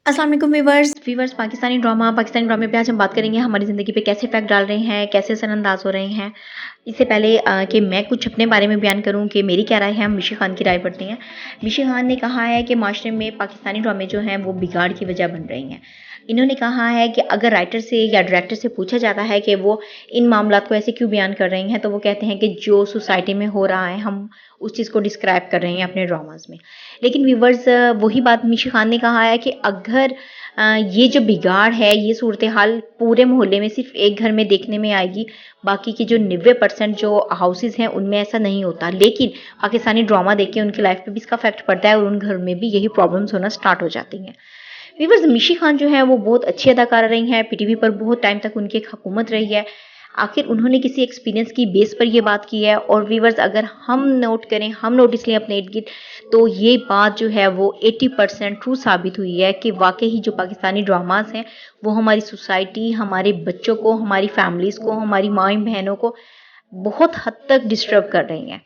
अस्सलाम वालेकुम व्यूवर्स पाकिस्तानी ड्रामे पे आज हम बात करेंगे हमारी ज़िंदगी पे कैसे इफेक्ट डाल रहे हैं, कैसे असरअंदाज हो रहे हैं। इससे पहले कि मैं कुछ अपने बारे में बयान करूं कि मेरी क्या राय है, हम मिशी खान की राय पढ़ते हैं। मिशी खान ने कहा है कि माशरे में पाकिस्तानी ड्रामे जो हैं वो बिगाड़ की वजह बन रही हैं। इन्होंने कहा है कि अगर राइटर से या डायरेक्टर से पूछा जाता है कि वो इन मामलात को ऐसे क्यों बयान कर रहे हैं, तो वो कहते हैं कि जो सोसाइटी में हो रहा है हम उस चीज़ को डिस्क्राइब कर रहे हैं अपने ड्रामाज में। लेकिन व्यूवर्स, वही बात मिशी खान ने कहा है कि अगर ये जो बिगाड़ है, ये सूरत हाल पूरे मोहल्ले में सिर्फ एक घर में देखने में आएगी, बाकी की जो 90% जो हाउसेस हैं उनमें ऐसा नहीं होता। लेकिन पाकिस्तानी ड्रामा देख के उनकी लाइफ पे भी इसका इफेक्ट पड़ता है और उन घर में भी यही प्रॉब्लम्स होना स्टार्ट हो जाती हैं। वीवर्स, मिशी खान जो है वो बहुत अच्छी अदाकारा रही हैं, पीटीवी पर बहुत टाइम तक उनकी एक हुकूमत रही है। आखिर उन्होंने किसी एक्सपीरियंस की बेस पर ये बात की है। और वीवर्स, अगर हम नोट करें, हम नोटिस लें अपने इर्द गिर्द, तो ये बात जो है वो 80% ट्रू साबित हुई है कि वाकई ही जो पाकिस्तानी ड्रामास हैं वो हमारी सोसाइटी, हमारे बच्चों को, हमारी फैमिलीज़ को, हमारी माँ बहनों को बहुत हद तक डिस्टर्ब कर रही हैं।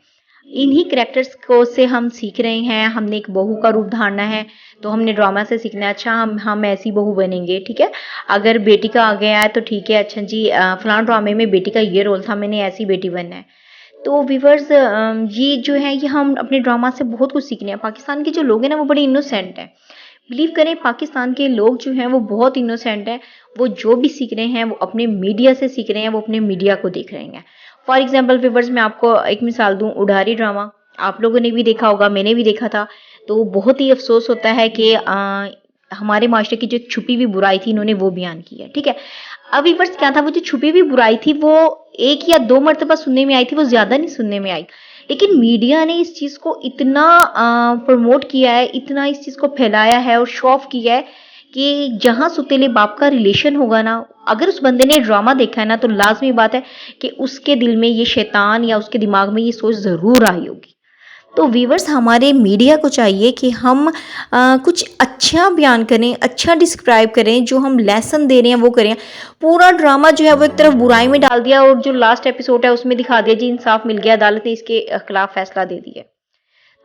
इन्हीं कैरेक्टर्स को से हम सीख रहे हैं। हमने एक बहू का रूप धारना है तो हमने ड्रामा से सीखना है। अच्छा, हम ऐसी बहू बनेंगे, ठीक है। अगर बेटी का आ गया है तो ठीक है, अच्छा जी फलां ड्रामे में बेटी का ये रोल था, मैंने ऐसी बेटी बनना है। तो व्यूवर्स, ये जो है ये हम अपने ड्रामा से बहुत कुछ सीखने हैं। पाकिस्तान के जो लोग हैं ना वो बड़े इनोसेंट हैं। बिलीव करें, पाकिस्तान के लोग जो हैं वो बहुत इनोसेंट हैं। वो जो भी सीख रहे हैं वो अपने मीडिया से सीख रहे हैं, वो अपने मीडिया को देख रहे हैं। फॉर एग्जाम्पल व्यूवर्स, मैं आपको एक मिसाल दूं, उडारी ड्रामा आप लोगों ने भी देखा होगा, मैंने भी देखा था। तो बहुत ही अफसोस होता है कि हमारे माशरे की जो एक छुपी हुई बुराई थी इन्होंने वो बयान की है, ठीक है। अब व्यूवर्स, क्या था, वो जो छुपी हुई बुराई थी वो एक या दो मरतबा सुनने में आई थी, वो ज्यादा नहीं सुनने में आई। लेकिन मीडिया ने इस चीज को इतना प्रमोट किया है, इतना इस चीज को फैलाया है और शो ऑफ किया है कि जहां सुतेले बाप का रिलेशन होगा ना, अगर उस बंदे ने ड्रामा देखा है ना, तो लाजमी बात है कि उसके दिल में ये शैतान या उसके दिमाग में ये सोच जरूर आई होगी। तो व्यूवर्स, हमारे मीडिया को चाहिए कि हम कुछ अच्छा बयान करें, अच्छा डिस्क्राइब करें, जो हम लेसन दे रहे हैं वो करें। पूरा ड्रामा जो है वो एक तरफ बुराई में डाल दिया और जो लास्ट एपिसोड है उसमें दिखा दिया जी इंसाफ मिल गया, अदालत ने इसके खिलाफ फैसला दे दिया।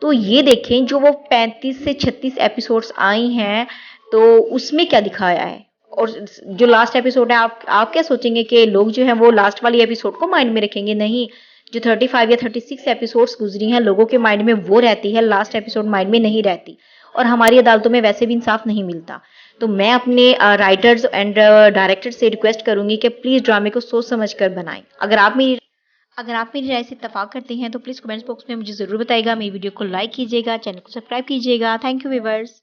तो ये देखें, जो वो 35 से 36 एपिसोड्स आई हैं तो उसमें क्या दिखाया है। और जो लास्ट एपिसोड है, आप क्या सोचेंगे कि लोग जो है वो लास्ट वाली एपिसोड को माइंड में रखेंगे? नहीं। जो 35 या 36 एपिसोड्स गुजरी हैं लोगों के माइंड में वो रहती है, लास्ट एपिसोड माइंड में नहीं रहती। और हमारी अदालतों में वैसे भी इंसाफ नहीं मिलता। तो मैं अपने राइटर्स एंड डायरेक्टर्स से रिक्वेस्ट करूंगी कि प्लीज ड्रामे को सोच समझ कर बनाएं। अगर आप मेरी राय से इत्तेफाक करते हैं तो प्लीज कमेंट्स बॉक्स में मुझे जरूर बताइएगा। मेरी वीडियो को लाइक कीजिएगा, चैनल को सब्सक्राइब कीजिएगा। Thank you viewers.